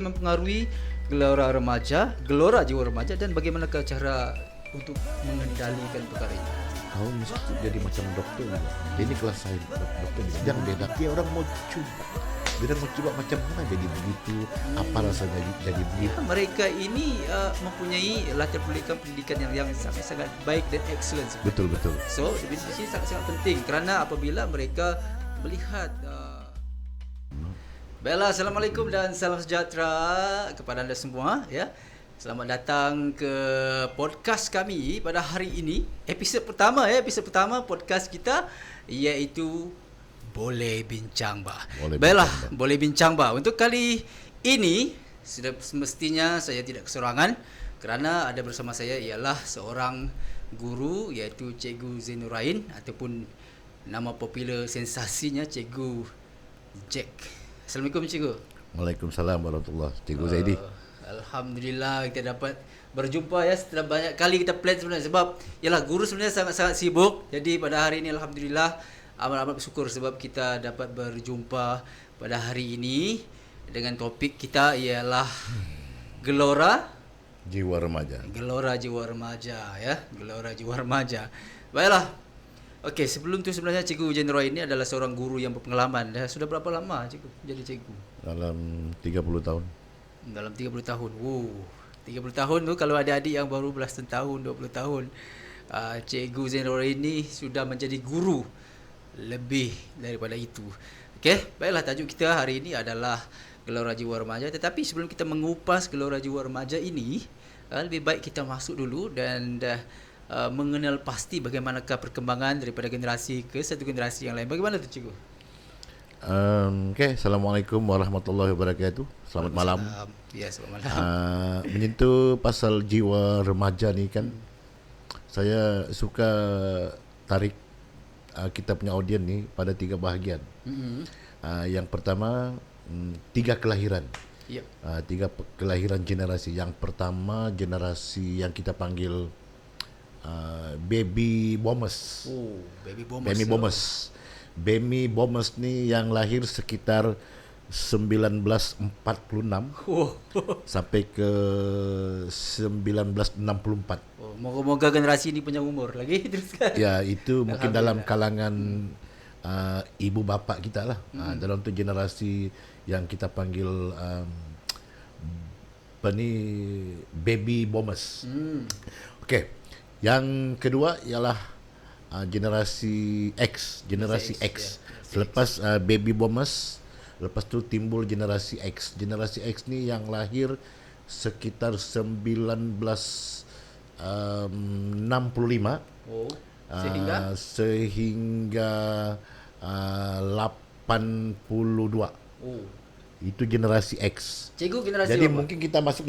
mempengaruhi gelora jiwa remaja dan bagaimana cara untuk mengendalikan perkara ini? Kau mesti jadi macam dokter juga. Ini kelas saya dokter juga. Jangan beda. Dia orang mau coba. Dia mau coba macam mana jadi begitu. Apa rasanya jadi begitu. Ya, mereka ini mempunyai latar pendidikan yang sangat baik dan excellent. Betul. So, di sini sangat penting kerana apabila mereka melihat Baiklah, Assalamualaikum dan salam sejahtera kepada anda semua ya. Selamat datang ke podcast kami pada hari ini. Episod pertama podcast kita iaitu Boleh Bincang Bah. Baiklah, Boleh Bincang Bah. Untuk kali ini sudah semestinya saya tidak kesorangan kerana ada bersama saya ialah seorang guru iaitu Cikgu Zainurain ataupun nama popular sensasinya Cikgu Jack. Assalamualaikum Cikgu. Waalaikumsalam warahmatullahi Cikgu Zaidi. Alhamdulillah kita dapat berjumpa ya setelah banyak kali kita plan sebenarnya sebab ialah guru sebenarnya sangat-sangat sibuk. Jadi pada hari ini alhamdulillah amat bersyukur sebab kita dapat berjumpa pada hari ini dengan topik kita ialah Gelora Jiwa Remaja. Gelora Jiwa Remaja ya. Gelora Jiwa Remaja. Baiklah. Okey, sebelum tu sebenarnya Cikgu Jenderal ini adalah seorang guru yang berpengalaman. Sudah berapa lama Cikgu jadi cikgu? Dalam 30 tahun. Dalam 30 tahun. 30 tahun tu kalau ada adik yang baru belasan tahun, 20 tahun. Cikgu Jenderal ini sudah menjadi guru lebih daripada itu. Okey, baiklah tajuk kita hari ini adalah Gelora Jiwa Remaja. Tetapi sebelum kita mengupas Gelora Jiwa Remaja ini, lebih baik kita masuk dulu dan mengenal pasti bagaimanakah perkembangan daripada generasi ke satu generasi yang lain. Bagaimana tu Cikgu? Okay. Assalamualaikum warahmatullahi wabarakatuh. Selamat malam. Ya, selamat malam. Menyentuh pasal jiwa remaja ni kan, saya suka tarik kita punya audien ni pada 3 bahagian. Yang pertama, 3 kelahiran. Yep. 3 kelahiran generasi. Yang pertama generasi yang kita panggil baby boomers. Baby boomers ni yang lahir sekitar 1946 sampai ke 1964. Moga-moga generasi ini punya umur lagi teruskan. Ya, itu mungkin dalam kalangan ibu bapa kita lah. Dalam tu generasi yang kita panggil baby boomers. Okey. Yang kedua ialah generasi X. Selepas baby boomers, lepas tu timbul generasi X. Generasi X ni yang lahir sekitar 1965 sehingga 82. Itu generasi X. Cikgu generasi Jadi apa? mungkin kita masuk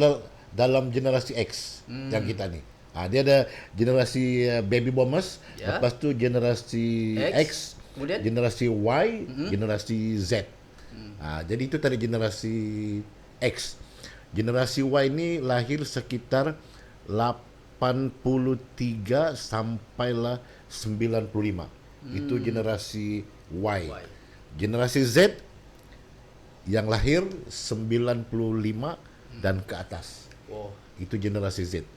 dalam generasi X yang kita ni. Dia ada generasi baby boomers, lepas tu generasi X, kemudian generasi Y, generasi Z. Jadi itu tadi generasi X. Generasi Y ni lahir sekitar 83 sampailah 95. Itu generasi Y. Generasi Z yang lahir 95 dan ke atas. Itu generasi Z.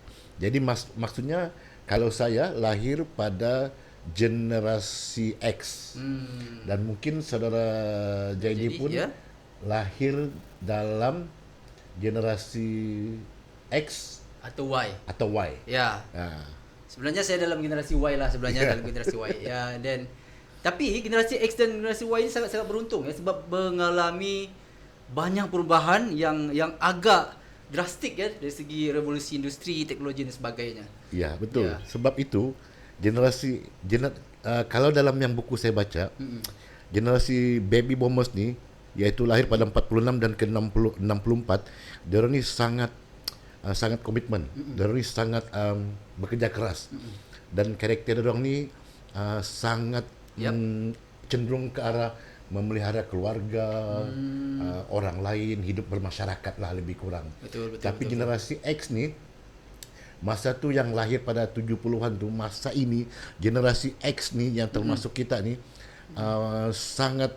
Jadi maksudnya kalau saya lahir pada generasi X dan mungkin saudara Jaidi pun lahir dalam generasi X atau Y. Ya. Sebenarnya saya dalam generasi Y lah dalam generasi Y. Ya, dan tapi generasi X dan generasi Y ini sangat-sangat beruntung ya sebab mengalami banyak perubahan yang agak drastik ya dari segi revolusi industri, teknologi dan sebagainya. Ya, betul. Ya. Sebab itu kalau dalam yang buku saya baca, generasi baby boomers ni iaitu lahir pada 46 dan ke 64, dia ni sangat komitmen. Dia ni sangat bekerja keras. Dan karakter dia ni sangat cenderung ke arah memelihara keluarga, orang lain, hidup bermasyarakat lah lebih kurang. Betul. Tapi generasi X ni, masa tu yang lahir pada 70-an tu, masa ini generasi X ni yang termasuk kita ni sangat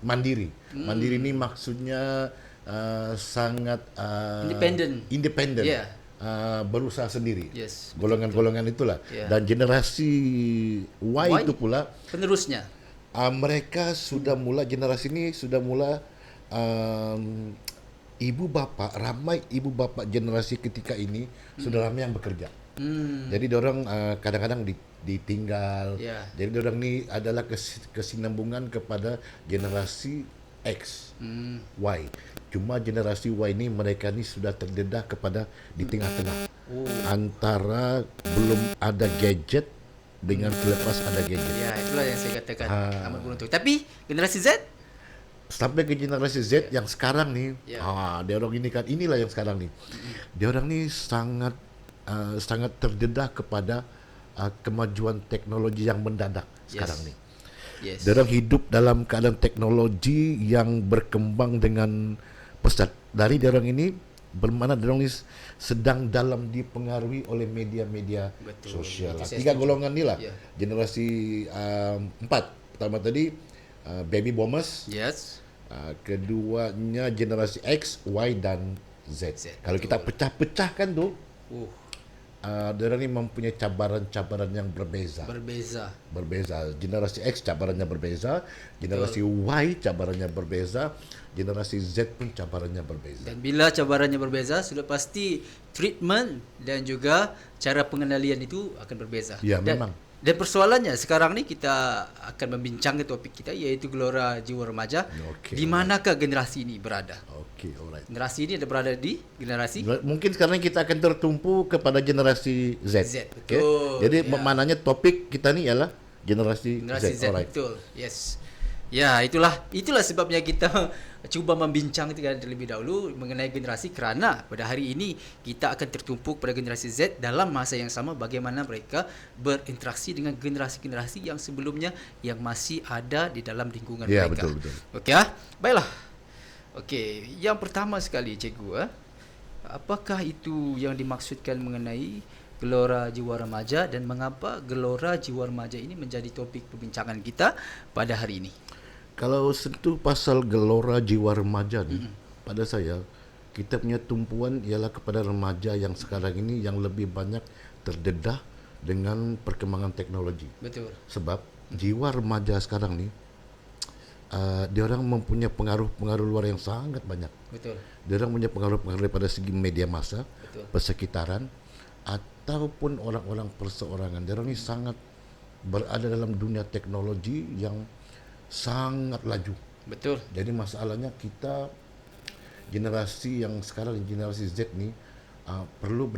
mandiri. Mandiri ni maksudnya sangat independen. Yeah. Berusaha sendiri. Yes. Golongan-golongan itulah. Yeah. Dan generasi Y itu pula penerusnya. Mereka sudah mula, generasi ini sudah mula ibu bapa, ramai ibu bapa generasi ketika ini sudah ramai yang bekerja. Jadi dorang kadang-kadang ditinggal. Yeah. Jadi dorang ni adalah kesinambungan kepada generasi X, Y. Cuma generasi Y ni mereka ni sudah terdedah kepada di tengah-tengah. Antara belum ada gadget dengan selepas ada gadget. Ya, itulah yang saya katakan amat beruntung. Tapi generasi Z sampai ke generasi Z yang sekarang ni, dia orang ini kan, inilah yang sekarang ni. Dia orang ni sangat terdedah kepada kemajuan teknologi yang mendadak sekarang ni. Yes. Dia orang hidup dalam keadaan teknologi yang berkembang dengan pesat. Dari dia orang ini bermakna dia orang ni sedang dalam dipengaruhi oleh media-media sosial. Tiga golongan ni lah. Generasi 4. Pertama tadi baby boomers. Yes. Keduanya generasi X, Y dan Z. Kalau kita pecah-pecahkan tu, dia ni mempunyai cabaran-cabaran yang berbeza. Generasi X cabarannya berbeza, generasi Y cabarannya berbeza, generasi Z pun cabarannya berbeza. Dan bila cabarannya berbeza, sudah pasti treatment dan juga cara pengendalian itu akan berbeza. Ya, memang. Dan persoalannya sekarang ni kita akan membincangkan topik kita, iaitu gelora jiwa remaja. Di manakah generasi ini berada? Alright. Generasi ini ada berada di generasi? Mungkin sekarang kita akan tertumpu kepada generasi Z. Betul. Jadi maknanya topik kita ni ialah generasi Z. Alright. Betul. Yes. Ya, itulah sebabnya kita cuba membincang terlebih dahulu mengenai generasi, kerana pada hari ini kita akan tertumpuk pada generasi Z dalam masa yang sama, bagaimana mereka berinteraksi dengan generasi-generasi yang sebelumnya yang masih ada di dalam lingkungan mereka. Ya, betul. Okey, baiklah. Okey, yang pertama sekali cikgu, apakah itu yang dimaksudkan mengenai gelora jiwa remaja dan mengapa gelora jiwa remaja ini menjadi topik perbincangan kita pada hari ini? Kalau sentuh pasal gelora jiwa remaja ni, pada saya kita punya tumpuan ialah kepada remaja yang sekarang ini yang lebih banyak terdedah dengan perkembangan teknologi. Betul. Sebab jiwa remaja sekarang ni dia orang mempunyai pengaruh luar yang sangat banyak. Betul. Dia orang punya pengaruh daripada segi media massa, persekitaran ataupun orang-orang perseorangan. Dia orang ni sangat berada dalam dunia teknologi yang sangat laju. Betul. Jadi masalahnya kita generasi yang sekarang, generasi Z ni perlu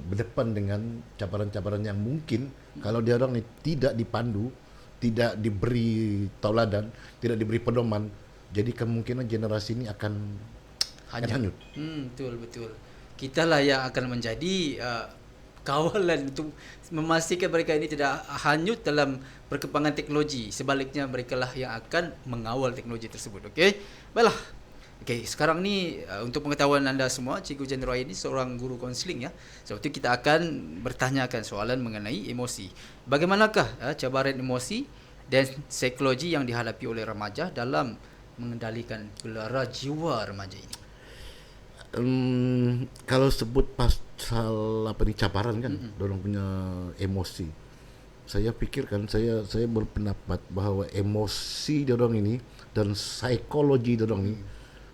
berdepan dengan cabaran-cabaran yang mungkin kalau dia orang ni tidak dipandu, tidak diberi tauladan, tidak diberi pedoman, jadi kemungkinan generasi ini akan hanyut. Betul. Kitalah yang akan menjadi kawalan untuk memastikan mereka ini tidak hanyut dalam perkembangan teknologi. Sebaliknya mereka lah yang akan mengawal teknologi tersebut. Okey. Baiklah. Okey, sekarang ni untuk pengetahuan anda semua, Cikgu Jenderal ini seorang guru kaunseling ya. Sebab itu kita akan bertanyakan soalan mengenai emosi. Bagaimanakah cabaran emosi dan psikologi yang dihadapi oleh remaja dalam mengendalikan gelora jiwa remaja ini? Kalau sebut pasal cabaran kan, dorang punya emosi. Saya fikirkan, saya berpendapat bahawa emosi dorang ini dan psikologi dorang ini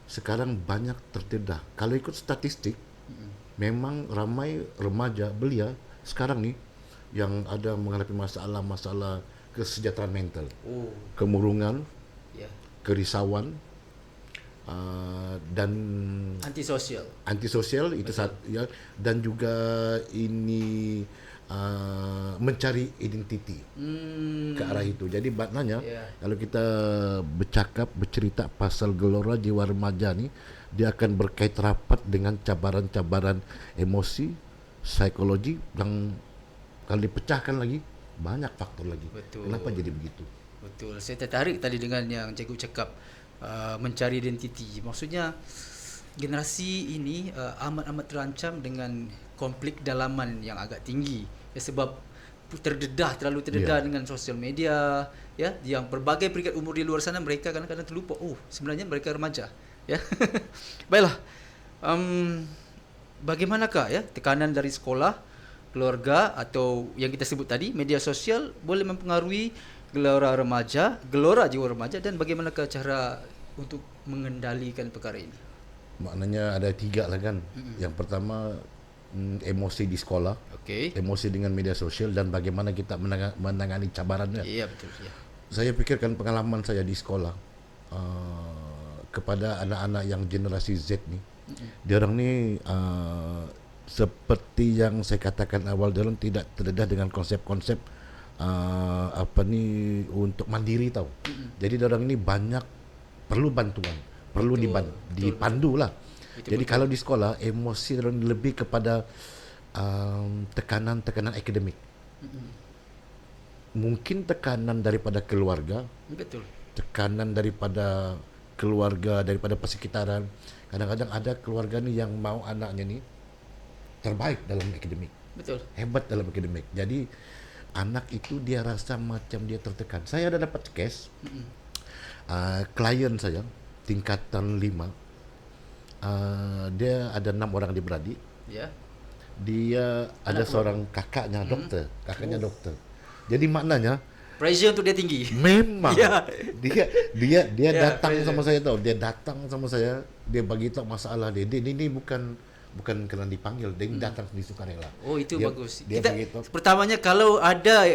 sekarang banyak terdedah. Kalau ikut statistik, memang ramai remaja belia sekarang ni yang ada menghadapi masalah kesejahteraan mental, kemurungan, kerisauan, dan antisosial itu ya, dan juga ini mencari identiti ke arah itu. Jadi maknanya kalau kita bercerita pasal gelora jiwa remaja ni, dia akan berkait rapat dengan cabaran-cabaran emosi, psikologi yang kalau dipecahkan lagi banyak faktor lagi. Betul. Kenapa jadi begitu? Betul. Saya tertarik tadi dengan yang cikgu cakap, mencari identiti. Maksudnya generasi ini amat-amat terancam dengan konflik dalaman yang agak tinggi sebab terlalu terdedah dengan sosial media ya, yang berbagai peringkat umur di luar sana. Mereka kadang-kadang terlupa sebenarnya mereka remaja Ya. Baiklah. Bagaimanakah ya tekanan dari sekolah, keluarga atau yang kita sebut tadi media sosial boleh mempengaruhi gelora jiwa remaja dan bagaimanakah cara untuk mengendalikan perkara ini? Maknanya ada 3 lah kan. Yang pertama emosi di sekolah, Okey. emosi dengan media sosial dan bagaimana kita menangani cabarannya. Ya, betul ya. Saya pikirkan pengalaman saya di sekolah kepada anak-anak yang generasi Z ni. Dia orang ni seperti yang saya katakan awal, dia orang tidak terdedah dengan konsep-konsep untuk mandiri tahu. Jadi dia orang ni banyak perlu bantuan, perlu dipandu lah. Jadi kalau di sekolah emosi dia orang lebih kepada tekanan akademik. Mungkin tekanan daripada keluarga, Betul. tekanan daripada keluarga, daripada persekitaran. Kadang-kadang ada keluarga ni yang mau anaknya ni terbaik dalam akademik, Betul. hebat dalam akademik. Jadi anak itu dia rasa macam dia tertekan. Saya ada dapat kes klien saya tingkatan 5, dia ada 6 orang adik-beradik. Ya. Dia ada seorang kakaknya doktor, doktor. Jadi maknanya Pressure untuk dia tinggi. memang Ya. dia Ya, datang pressure. sama saya tahu. Dia datang sama saya, dia bagi tahu masalah dia. Dia ini bukan kerana dipanggil, dia datang sendiri sukarela. Oh, itu Dia- bagus. Dia Kita bagi tahu. pertamanya kalau ada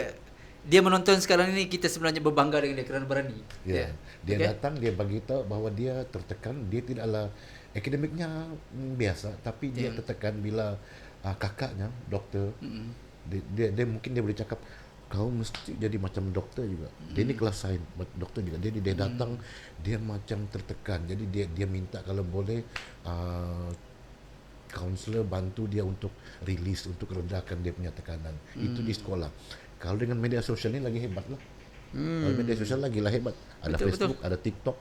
dia menonton sekarang ini, kita sebenarnya berbangga dengan dia kerana berani. Ya. Dia Okey. datang, dia bagi tahu bahawa dia tertekan, dia tidaklah akademiknya biasa, tapi dia tertekan bila kakaknya doktor. Dia mungkin dia boleh cakap kau mesti jadi macam doktor juga. Dia ni kelas sains doktor juga. Jadi dia datang, dia macam tertekan. Jadi dia minta kalau boleh kaunselor bantu dia untuk release, untuk redakan dia punya tekanan. Itu di sekolah. Kalau dengan media sosial ni lagi hebat lah. Kalau media sosial lagi lah hebat. Ada Betul, Facebook, ada TikTok,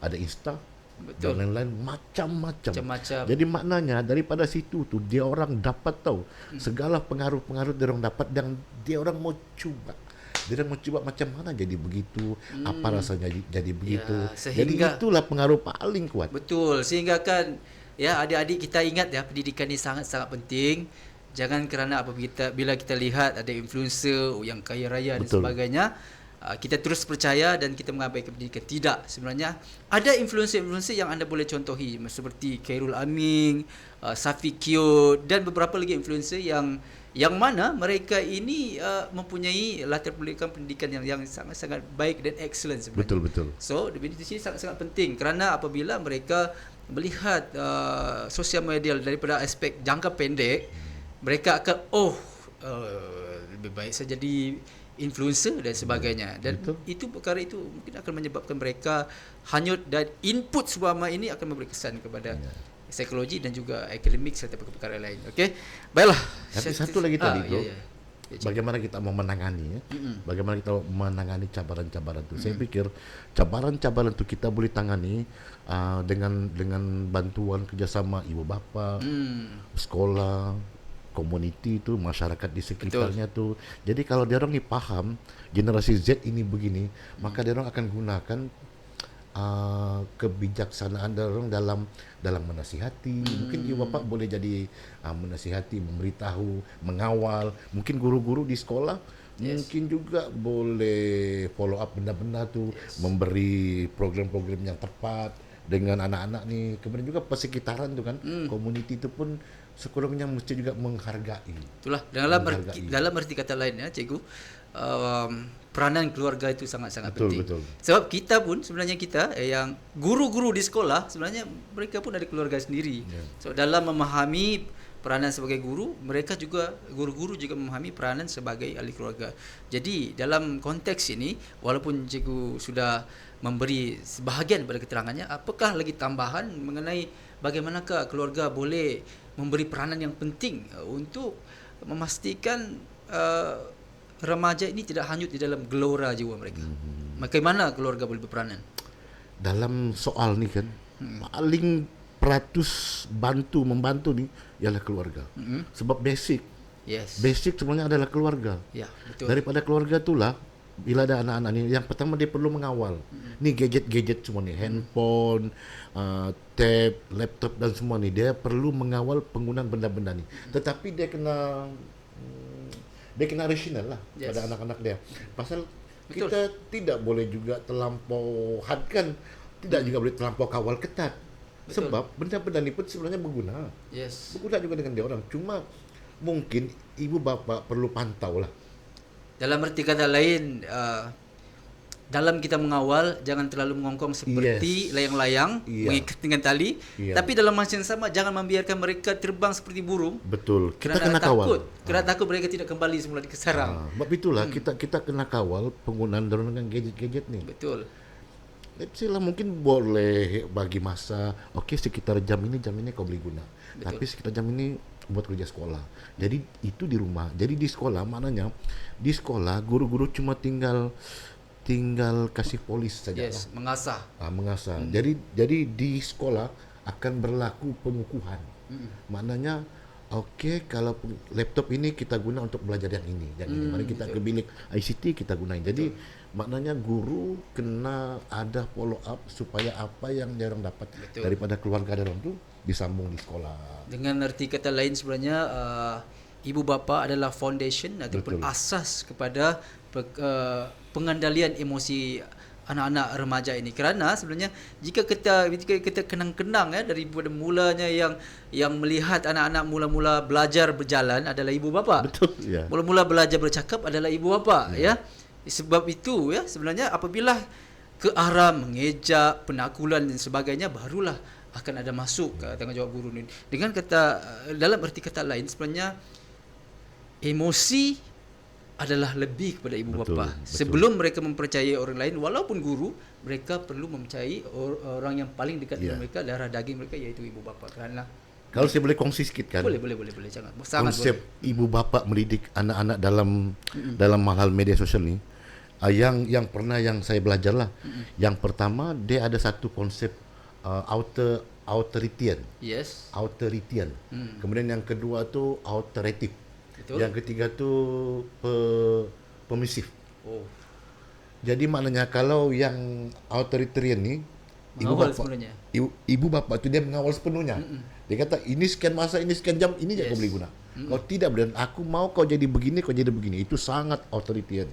ada Insta, Betul. dan lain-lain macam-macam. Macam-macam. Jadi maknanya daripada situ tu dia orang dapat tahu segala pengaruh-pengaruh dia orang dapat dan dia orang mau cuba. Dia orang mau cuba macam mana jadi begitu, apa rasanya jadi begitu. Jadi sehingga- itulah pengaruh paling kuat. Betul. Sehingga kan ya adik-adik kita ingat ya, pendidikan ni sangat-sangat penting. Jangan kerana bila kita lihat ada influencer yang kaya raya dan Betul. sebagainya, kita terus percaya dan kita mengabaikan pendidikan. Tidak, sebenarnya ada influencer-influencer yang anda boleh contohi seperti Khairul Aming, Safi Kyo dan beberapa lagi influencer yang mana mereka ini mempunyai latar pendidikan yang sangat-sangat baik dan excellent sebenarnya. Betul. So, di sini sangat-sangat penting kerana apabila mereka melihat sosial media daripada aspek jangka pendek, mereka akan lebih baik saya jadi influencer dan sebagainya. Dan perkara itu mungkin akan menyebabkan mereka hanyut dan input selama ini akan memberi kesan kepada psikologi dan juga akademik serta perkara lain. Okey. Baiklah. Tapi satu lagi tadi bro, Ya, bagaimana kita mau menangani bagaimana kita menangani cabaran-cabaran itu. Saya pikir cabaran-cabaran itu kita boleh tangani dengan bantuan kerjasama ibu bapa, sekolah, komuniti itu, masyarakat di sekitarnya tu. Jadi kalau dia orang ni faham generasi Z ini begini, maka dia orang akan gunakan kebijaksanaan dia orang dalam menasihati. Mungkin ibu bapa boleh jadi menasihati, memberitahu, mengawal. Mungkin guru-guru di sekolah mungkin juga boleh follow up benda-benda tu, memberi program-program yang tepat dengan anak-anak ni. Kemudian juga persekitaran tu kan, komuniti tu pun sekurangnya mesti juga menghargai. Itulah dalam arti kata lain ya cikgu, peranan keluarga itu sangat-sangat penting. Betul. Sebab kita pun sebenarnya yang guru-guru di sekolah sebenarnya mereka pun ada keluarga sendiri. So dalam memahami peranan sebagai guru, guru-guru juga memahami peranan sebagai ahli keluarga. Jadi dalam konteks ini, walaupun cikgu sudah memberi sebahagian daripada keterangannya, apakah lagi tambahan mengenai bagaimanakah keluarga boleh memberi peranan yang penting untuk memastikan remaja ini tidak hanyut di dalam gelora jiwa mereka. Bagaimana keluarga boleh berperanan? Dalam soal ni kan, paling peratus membantu ni ialah keluarga. Sebab basic Yes. sebenarnya adalah keluarga. Ya, betul. Daripada keluarga itulah bila ada anak-anak ni, yang pertama dia perlu mengawal. Ni gadget-gadget semua ni, handphone, tab, laptop dan semua ni, dia perlu mengawal penggunaan benda-benda ni. Tetapi dia kena rasional lah pada anak-anak dia. Pasal kita tidak boleh juga terlampau hadkan, tidak juga boleh terlampau kawal ketat. Sebab benda-benda ni pun sebenarnya berguna. Berguna juga dengan dia orang. Cuma mungkin ibu bapa perlu pantau lah. Dalam arti kata lain, dalam kita mengawal, jangan terlalu mengongkong seperti layang-layang, mengikat dengan tali. Tapi dalam masa yang sama, jangan membiarkan mereka terbang seperti burung. Betul. Kita kena kawal. Kerana takut mereka tidak kembali semula di sarang. Sebab itulah kita kena kawal penggunaan dengan gadget-gadget ni. Betul. Let's say lah, mungkin boleh bagi masa, sekitar jam ini kau boleh guna. Tapi sekitar jam ini buat kerja sekolah. Jadi itu di rumah. Jadi di sekolah, maknanya di sekolah guru-guru cuma tinggal kasih polis saja. Mengasah. Mengasah. Jadi di sekolah akan berlaku pengukuhan. Maknanya kalau laptop ini kita guna untuk belajar yang ini. Mari kita ke bilik ICT kita gunain. Jadi maknanya guru kena ada follow up supaya apa yang dia orang dapat daripada keluarga dia orang tu disambung di sekolah. Dengan arti kata lain sebenarnya ibu bapa adalah foundation ataupun asas kepada pengendalian emosi anak-anak remaja ini. Kerana sebenarnya jika kita kenang-kenang daripada mulanya yang melihat anak-anak mula-mula belajar berjalan adalah ibu bapa. Betul. Ya. Mula-mula belajar bercakap adalah ibu bapa. Sebab itu apabila ke arah mengejak, penakulan dan sebagainya, barulah akan ada masuk tanggungjawab guru ni. Dengan dalam arti kata lain sebenarnya emosi adalah lebih kepada ibu bapa. Sebelum mereka mempercayai orang lain, walaupun guru, mereka perlu mempercayai orang yang paling dekat dengan mereka, darah daging mereka, iaitu ibu bapa. Kerana kalau saya boleh kongsi sikit kan. Boleh. Sangat konsep boleh. Ibu bapa mendidik anak-anak dalam hal media sosial ni, yang pernah yang saya belajar lah. Yang pertama, dia ada satu konsep authoritarian. Authoritarian. Kemudian yang kedua tu authoritative. Betul. Yang ketiga tu permisif. Jadi maknanya kalau yang authoritarian ni, ibu bapa tu dia mengawal sepenuhnya. Dia kata ini sekian masa, ini sekian jam, ini je kau boleh guna. Kau tidak boleh, aku mau kau jadi begini, kau jadi begini. Itu sangat authoritarian.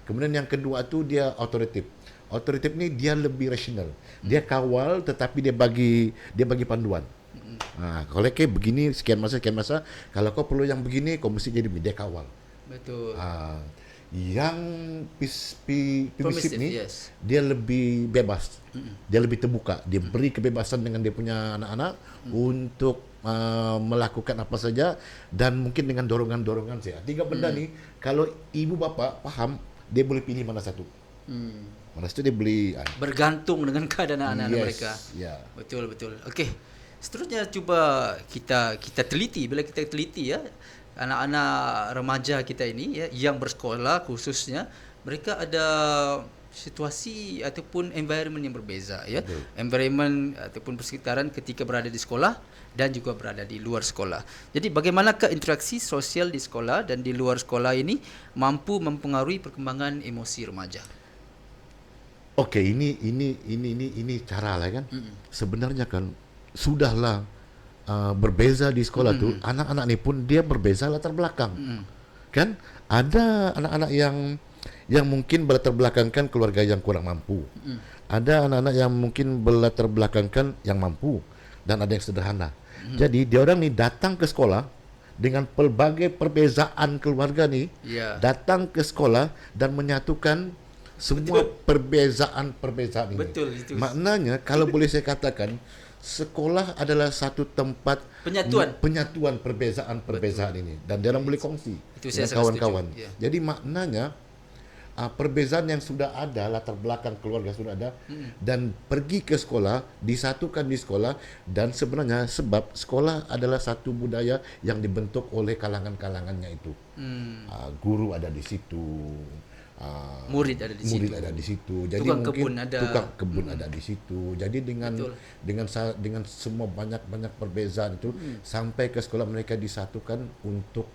Kemudian yang kedua tu dia authoritative. Authoritative ni dia lebih rasional. Dia kawal tetapi dia bagi panduan. Kalau kayak begini sekian masa, kalau kau perlu yang begini kau mesti jadi begini, dia kawal. Betul. Yang permisif ni dia lebih bebas. Dia lebih terbuka. Dia beri kebebasan dengan dia punya anak-anak untuk melakukan apa saja, dan mungkin dengan dorongan-dorongan saja. Tiga benda ni kalau ibu bapa faham, dia boleh pilih mana satu. Mana satu dia boleh bergantung dengan keadaan anak-anak mereka. Betul. Okey. Seterusnya cuba kita teliti. Bila kita teliti anak-anak remaja kita ini yang bersekolah khususnya, mereka ada situasi ataupun environment yang berbeza environment ataupun persekitaran ketika berada di sekolah dan juga berada di luar sekolah. Jadi bagaimanakah interaksi sosial di sekolah dan di luar sekolah ini mampu mempengaruhi perkembangan emosi remaja? Okey, ini cara lah kan. Sebenarnya kan sudahlah berbeza di sekolah tu, anak-anak ni pun dia berbeza latar belakang. Kan ada anak-anak yang mungkin berlatar belakangkan keluarga yang kurang mampu. Ada anak-anak yang mungkin berlatar belakangkan yang mampu, dan ada yang sederhana. Jadi dia orang ni datang ke sekolah dengan pelbagai perbezaan keluarga ni, datang ke sekolah dan menyatukan semua perbezaan-perbezaan ini. Betul, itu. Maknanya kalau boleh saya katakan, sekolah adalah satu tempat penyatuan perbezaan-perbezaan ini, dan dia orang boleh kongsi dengan kawan-kawan. Jadi maknanya perbezaan yang sudah ada, latar belakang keluarga sudah ada, dan pergi ke sekolah, disatukan di sekolah. Dan sebenarnya sebab sekolah adalah satu budaya yang dibentuk oleh kalangan-kalangannya itu. Guru ada di situ, murid ada di situ. Jadi tukang mungkin kebun ada. Tukang kebun ada di situ. Jadi dengan semua banyak perbezaan itu, sampai ke sekolah mereka disatukan untuk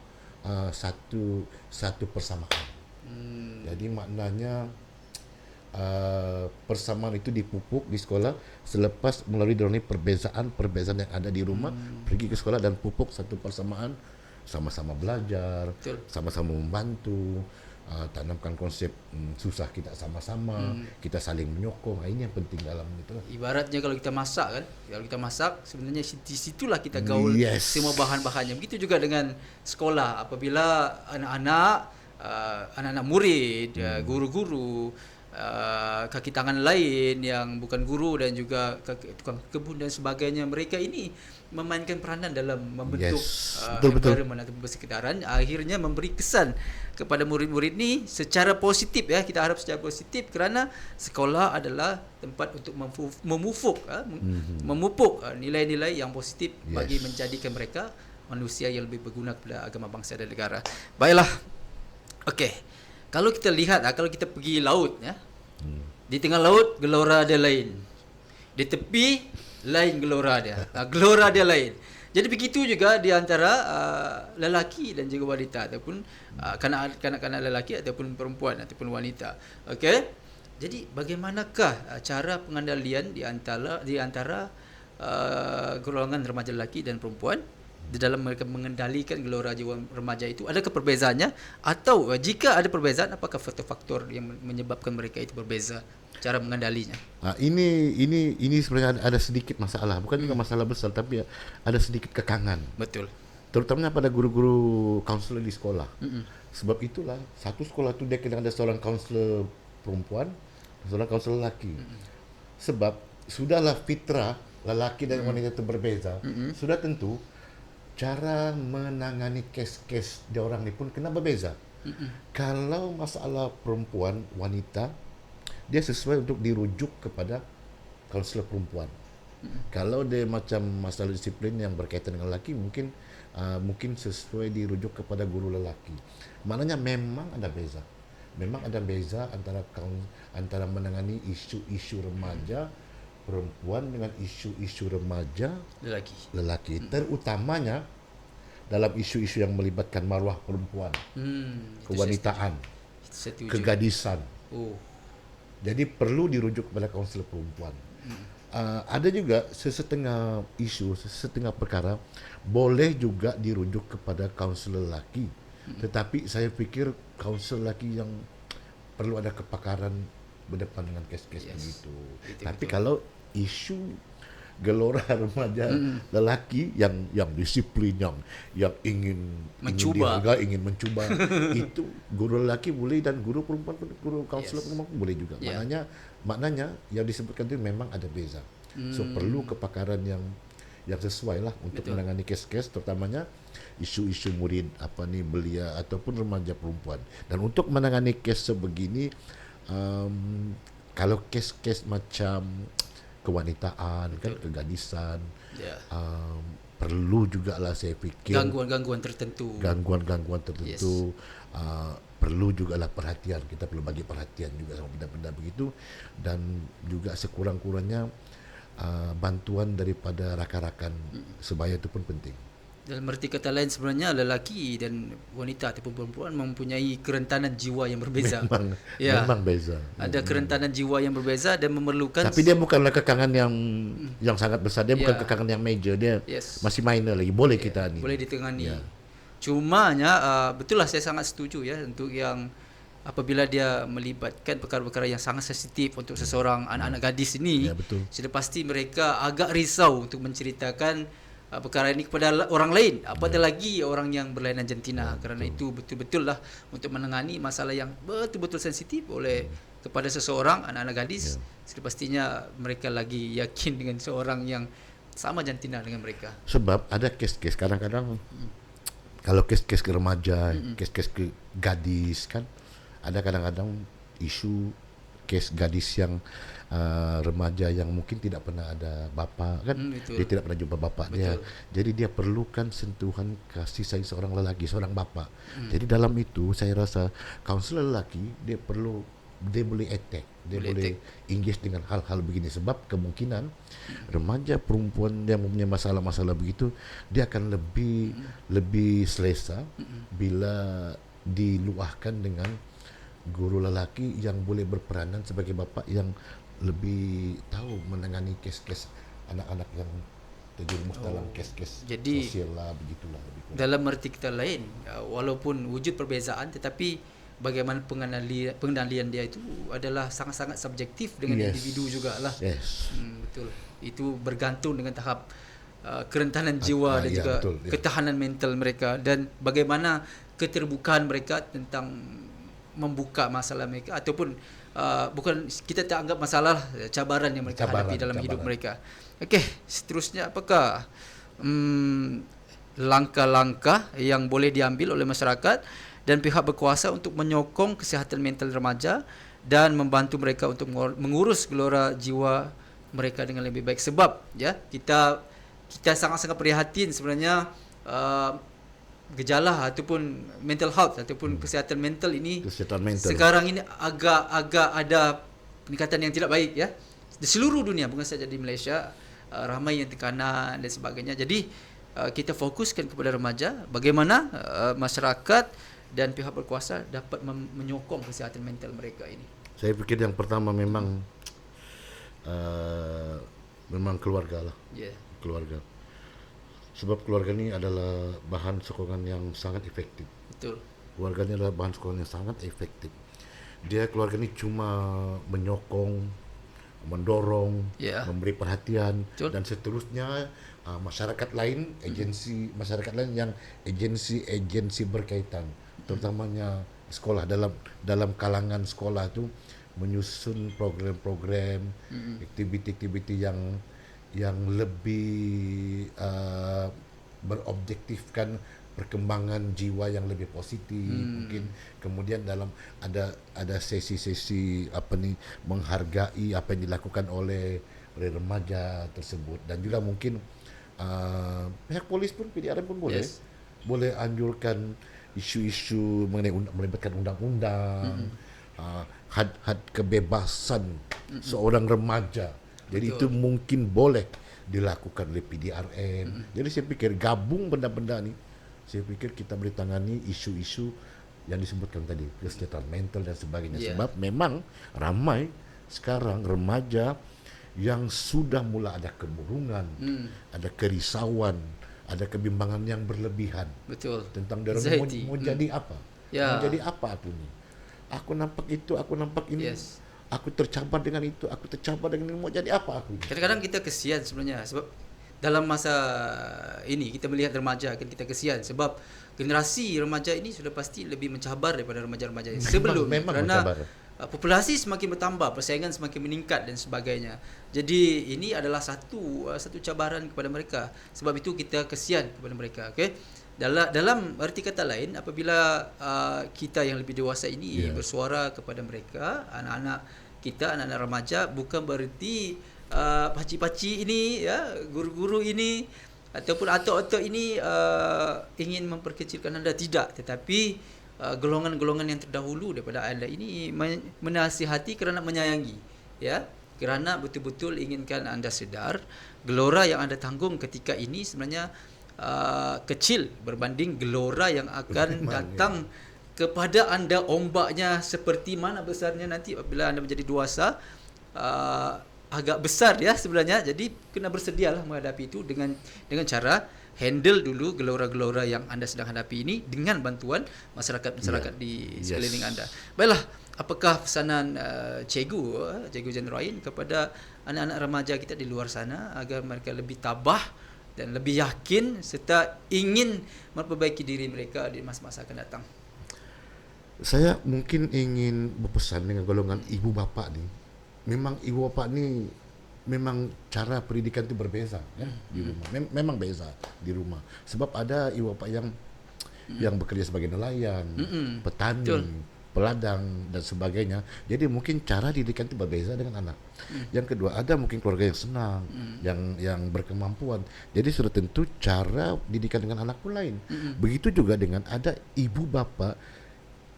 satu persamaan. Jadi maknanya persamaan itu dipupuk di sekolah selepas melalui dorong perbezaan yang ada di rumah, pergi ke sekolah dan pupuk satu persamaan, sama-sama belajar, Betul. sama-sama membantu, tanamkan konsep susah kita sama-sama, kita saling menyokong. Ini yang penting dalam itu. Ibaratnya kalau kita masak kan, kalau kita masak sebenarnya di situlah kita gaul semua bahan-bahannya. Begitu juga dengan sekolah, apabila anak-anak murid, guru-guru, kaki tangan lain yang bukan guru dan juga tukang kebun dan sebagainya, mereka ini memainkan peranan dalam membentuk environment atau persekitaran, akhirnya memberi kesan kepada murid-murid ni secara positif ya, kita harap secara positif, kerana sekolah adalah tempat untuk memupuk nilai-nilai yang positif bagi menjadikan mereka manusia yang lebih berguna kepada agama, bangsa dan negara. Baiklah. Okey. Kalau kita lihat, kalau kita pergi laut ya. Di tengah laut gelora dia lain. Di tepi lain gelora dia. Gelora dia lain. Jadi begitu juga di antara lelaki dan juga wanita, ataupun kanak-kanak lelaki ataupun perempuan ataupun wanita. Okey. Jadi bagaimanakah cara pengendalian di antara golongan remaja lelaki dan perempuan di dalam mereka mengendalikan gelora jiwa remaja itu? Adakah perbezaannya, atau jika ada perbezaan, apakah faktor-faktor yang menyebabkan mereka itu berbeza cara mengendalinya? Ini sebenarnya ada sedikit masalah, bukan juga masalah besar, tapi ada sedikit kekangan. Betul. Terutamanya pada guru-guru kaunselor di sekolah. Sebab itulah satu sekolah itu dia kena ada seorang kaunselor perempuan, seorang kaunselor lelaki. Sebab sudahlah fitrah lelaki dan wanita itu berbeza, sudah tentu cara menangani kes-kes dia orang ni pun kena berbeza. Kalau masalah perempuan, wanita, dia sesuai untuk dirujuk kepada kaunselor perempuan. Kalau dia macam masalah disiplin yang berkaitan dengan lelaki, mungkin sesuai dirujuk kepada guru lelaki. Maknanya memang ada beza. Memang ada beza antara menangani isu-isu remaja perempuan dengan isu-isu remaja lelaki. Terutamanya dalam isu-isu yang melibatkan maruah perempuan, kewanitaan, kegadisan. Jadi perlu dirujuk kepada kaunselor perempuan. Ada juga sesetengah isu, sesetengah perkara boleh juga dirujuk kepada kaunselor lelaki. Tetapi saya fikir kaunselor lelaki yang perlu ada kepakaran berdepan dengan kes-kes begitu. Tapi betul. Kalau isu gelora remaja lelaki yang disiplin, yang ingin mencuba, itu guru lelaki boleh, dan guru perempuan pun, guru kaunselor perempuan pun boleh juga. Maknanya yang disebutkan itu memang ada beza. So perlu kepakaran yang sesuai lah untuk menangani kes-kes, terutamanya isu-isu murid belia ataupun remaja perempuan. Dan untuk menangani kes sebegini, kalau kes-kes macam kewanitaan, kan, kegadisan, perlu juga lah saya fikir gangguan tertentu, perlu juga lah perhatian. Kita perlu bagi perhatian juga sama benda-benda begitu, dan juga sekurang-kurangnya bantuan daripada rakan-rakan sebaya itu pun penting. Dalam arti kata lain, sebenarnya lelaki dan wanita ataupun perempuan mempunyai kerentanan jiwa yang berbeza. Memang beza. Ada kerentanan jiwa yang berbeza dan memerlukan. Tapi dia bukanlah kekangan yang sangat besar. Dia bukan kekangan yang major. Dia masih minor lagi. Boleh kita ni. Boleh ditangani. Cumanya betul lah, saya sangat setuju ya untuk yang apabila dia melibatkan perkara-perkara yang sangat sensitif untuk seseorang anak-anak gadis ini. Sudah pasti mereka agak risau untuk menceritakan perkara ini kepada orang lain, apatah lagi orang yang berlainan jantina. Kerana itu betul-betul lah untuk menangani masalah yang betul-betul sensitif oleh kepada seseorang anak-anak gadis. Sudah pastinya mereka lagi yakin dengan seorang yang sama jantina dengan mereka. Sebab ada kes-kes kadang-kadang kalau kes-kes ke remaja, kes-kes ke gadis, kan ada kadang-kadang isu kes gadis yang remaja yang mungkin tidak pernah ada bapa, kan, dia tidak pernah jumpa bapa dia. Jadi dia perlukan sentuhan kasih sayang seorang lelaki, seorang bapa. Jadi dalam itu saya rasa kaunselor lelaki dia boleh attack, dia boleh engage dengan hal-hal begini. Sebab kemungkinan remaja perempuan yang mempunyai masalah-masalah begitu, dia akan lebih selesa bila diluahkan dengan guru lelaki yang boleh berperanan sebagai bapa yang lebih tahu menangani kes-kes anak-anak yang terjerumus dalam kes-kes Jadi, sosial lah, begitulah lebih kurang. dalam erti kata lain, walaupun wujud perbezaan, tetapi bagaimana pengendalian dia itu adalah sangat-sangat subjektif dengan individu jugalah. Yes. Betul. Itu bergantung dengan tahap kerentanan jiwa dan juga betul, ketahanan mental mereka, dan bagaimana keterbukaan mereka tentang membuka masalah mereka, ataupun bukan, kita tak anggap masalah, cabaran yang mereka hadapi dalam hidup mereka. Okey, seterusnya apakah langkah-langkah yang boleh diambil oleh masyarakat dan pihak berkuasa untuk menyokong kesihatan mental remaja dan membantu mereka untuk mengurus gelora jiwa mereka dengan lebih baik? Sebab ya, kita sangat-sangat prihatin sebenarnya gejala ataupun mental health ataupun kesihatan mental ini sekarang ini agak ada peningkatan yang tidak baik ya, di seluruh dunia, bukan saja di Malaysia. Ramai yang tekanan dan sebagainya. Jadi kita fokuskan kepada remaja, bagaimana masyarakat dan pihak berkuasa dapat menyokong kesihatan mental mereka ini. Saya fikir yang pertama memang keluarga lah. Keluarga. Sebab keluarga ini adalah bahan sokongan yang sangat efektif. Betul. Keluarga ini adalah bahan sokongan yang sangat efektif. Keluarga ini cuma menyokong, mendorong, memberi perhatian. Betul. Dan seterusnya masyarakat lain, agensi masyarakat lain yang agensi berkaitan, terutamanya sekolah, dalam kalangan sekolah itu menyusun program-program, aktiviti-aktiviti yang lebih berobjektifkan perkembangan jiwa yang lebih positif. Mungkin kemudian dalam ada sesi-sesi menghargai apa yang dilakukan oleh remaja tersebut, dan juga mungkin pihak polis pun, PDRM pun boleh anjurkan isu-isu mengenai melibatkan undang-undang, had kebebasan seorang remaja. Jadi itu mungkin boleh dilakukan oleh PDRM. Jadi saya pikir gabung benda-benda ni, saya pikir kita boleh tangani isu-isu yang disebutkan tadi, kesejahteraan mental dan sebagainya. Sebab memang ramai sekarang remaja yang sudah mula ada kemurungan, ada kerisauan, ada kebimbangan yang berlebihan. Betul. Tentang dia mau jadi apa? Mau jadi apa aku ni? Aku nampak itu, aku nampak ini. Aku tercabar dengan itu, aku tercabar dengan ini, mau jadi apa aku? Kadang-kadang kita kesian sebenarnya, sebab dalam masa ini kita melihat remaja, kita kesian sebab generasi remaja ini sudah pasti lebih mencabar daripada remaja-remaja sebelum, kerana mencabar. Populasi semakin bertambah, persaingan semakin meningkat dan sebagainya. Jadi ini adalah satu cabaran kepada mereka. Sebab itu kita kesian kepada mereka. Okey. Dalam erti kata lain, apabila kita yang lebih dewasa ini bersuara kepada mereka, anak-anak kita, anak-anak remaja, bukan bererti pakcik-pakcik ini, guru-guru ini ataupun atok-atok ini ingin memperkecilkan anda, tidak. Tetapi golongan-golongan yang terdahulu daripada anda ini menasihati kerana menyayangi, kerana betul-betul inginkan anda sedar gelora yang anda tanggung ketika ini sebenarnya kecil berbanding gelora yang akan datang kepada anda. Ombaknya seperti mana besarnya nanti apabila anda menjadi dewasa, agak besar sebenarnya. Jadi kena bersedialah menghadapi itu dengan cara handle dulu gelora-gelora yang anda sedang hadapi ini dengan bantuan masyarakat di sekeliling anda. Baiklah, apakah pesanan Cikgu Jan Roin kepada anak-anak remaja kita di luar sana agar mereka lebih tabah dan lebih yakin serta ingin memperbaiki diri mereka di masa-masa akan datang? Saya mungkin ingin berpesan dengan golongan ibu bapa ni. Memang ibu bapa ni memang cara pendidikan itu berbeza di rumah. Memang beza di rumah. Sebab ada ibu bapa yang bekerja sebagai nelayan, petani, peladang dan sebagainya. Jadi mungkin cara didikan itu berbeza dengan anak. Yang kedua, ada mungkin keluarga yang senang, yang berkemampuan. Jadi sudah tentu cara didikan dengan anak pun lain. Begitu juga dengan ada ibu bapa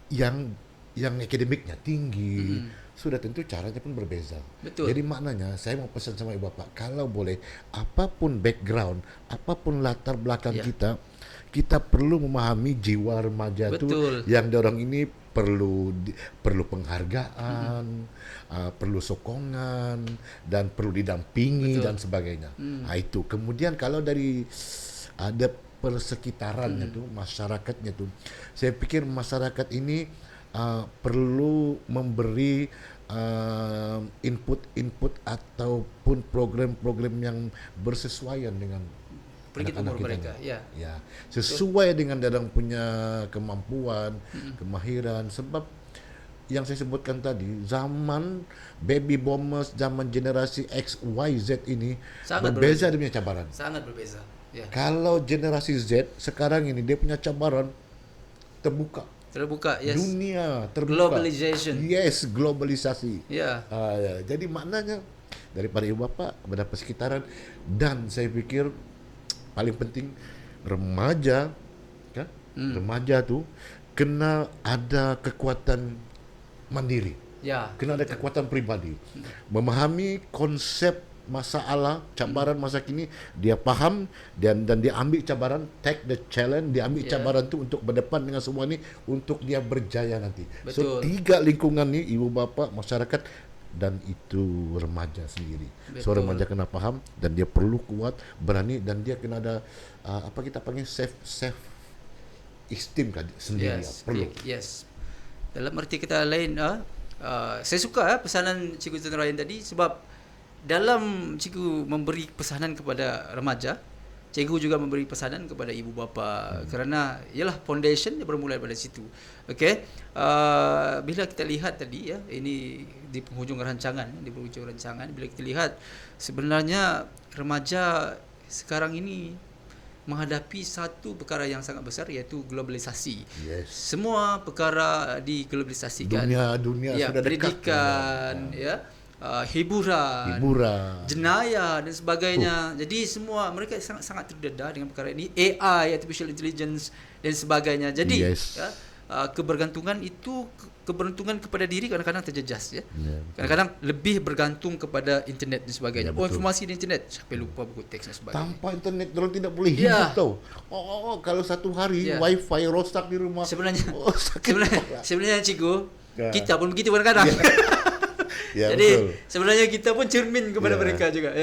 yang akademiknya tinggi. Sudah tentu caranya pun berbeza. Betul. Jadi maknanya saya mau pesan sama ibu bapa, kalau boleh, apapun background, apapun latar belakang kita perlu memahami jiwa remaja itu yang dorang ini perlu penghargaan, perlu sokongan, dan perlu didampingi. Betul. Dan sebagainya. Itu. Kemudian kalau dari ada persekitarannya tuh, masyarakatnya tuh, saya pikir masyarakat ini perlu memberi input ataupun program-program yang bersesuaian dengan anak-anak kita. Ya, sesuai dengan dadang punya kemampuan, kemahiran. Sebab yang saya sebutkan tadi, zaman baby boomers, zaman generasi X, Y, Z ini sangat berbeza dia punya cabaran. Sangat berbeza. Ya. Kalau generasi Z sekarang ini dia punya cabaran terbuka, yes. Dunia terbuka. Globalization. Yes, globalisasi. Ya. Jadi maknanya daripada ibu bapa mendapat sekitaran, dan saya pikir paling penting remaja, kan? Remaja tu kena ada kekuatan mandiri. Ya. Kena ada kekuatan pribadi. Memahami konsep masalah, cabaran masa kini, dia faham dan dia ambil cabaran, take the challenge, dia ambil cabaran tu untuk berdepan dengan semua ni untuk dia berjaya nanti. Betul. So 3 lingkungan ni, ibu bapa, masyarakat, dan itu remaja sendiri. Betul. So remaja kena faham dan dia perlu kuat, berani, dan dia kena ada apa kita panggil self esteem sendiri. Perlu. Yes. Dalam arti kata lain, saya suka pesanan Cikgu Zon Ryan tadi, sebab dalam cikgu memberi pesanan kepada remaja, cikgu juga memberi pesanan kepada ibu bapa, kerana ialah foundation dia bermula daripada situ. Okey, bila kita lihat tadi ini di penghujung rancangan, bila kita lihat sebenarnya remaja sekarang ini menghadapi satu perkara yang sangat besar, iaitu globalisasi. Yes. Semua perkara diglobalisasikan. Dunia sudah pendidikan, dekat. Hiburan, jenayah dan sebagainya. Jadi semua mereka sangat terdedah dengan perkara ini. AI, artificial intelligence dan sebagainya. Jadi kebergantungan kepada diri kadang-kadang terjejas, ya. Kadang-kadang lebih bergantung kepada internet dan sebagainya. Informasi di internet, sampai lupa buku teks dan sebagainya. Tanpa internet orang tidak boleh hidup tau. Kalau satu hari wifi rosak di rumah. Sebenarnya cikgu, kita pun begitu kadang-kadang. Jadi betul. Sebenarnya kita pun cermin kepada mereka juga.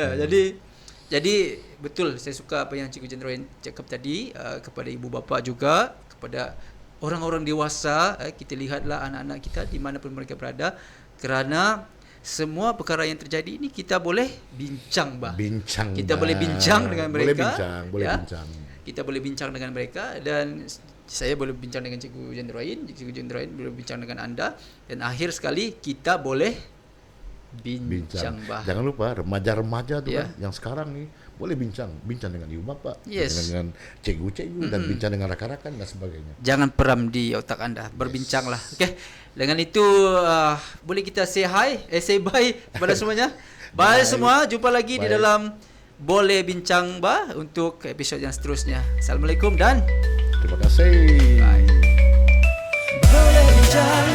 Jadi betul, saya suka apa yang Cikgu Zon Ryan cakap tadi, kepada ibu bapa juga, kepada orang-orang dewasa. Kita lihatlah anak-anak kita di mana pun mereka berada, kerana semua perkara yang terjadi ini kita boleh bincang, kita boleh bincang dengan mereka. Kita boleh bincang dengan mereka, dan saya boleh bincang dengan Cikgu Zon Ryan, Cikgu Zon Ryan boleh bincang dengan anda, dan akhir sekali kita boleh bincang. Jangan lupa remaja-remaja tu kan, yang sekarang ni boleh bincang dengan ibu bapa, dengan cikgu-cikgu, dan bincang dengan rakan-rakan dan sebagainya. Jangan peram di otak anda, berbincanglah. Okey. Dengan itu boleh kita say bye kepada semuanya. Bye semua, jumpa lagi di dalam Boleh Bincang untuk episod yang seterusnya. Assalamualaikum dan terima kasih. Bye. Boleh bincang,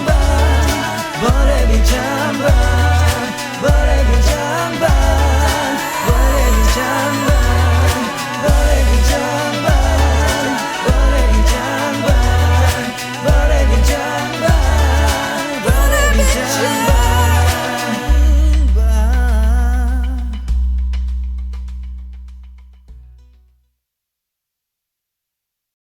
boleh bincang.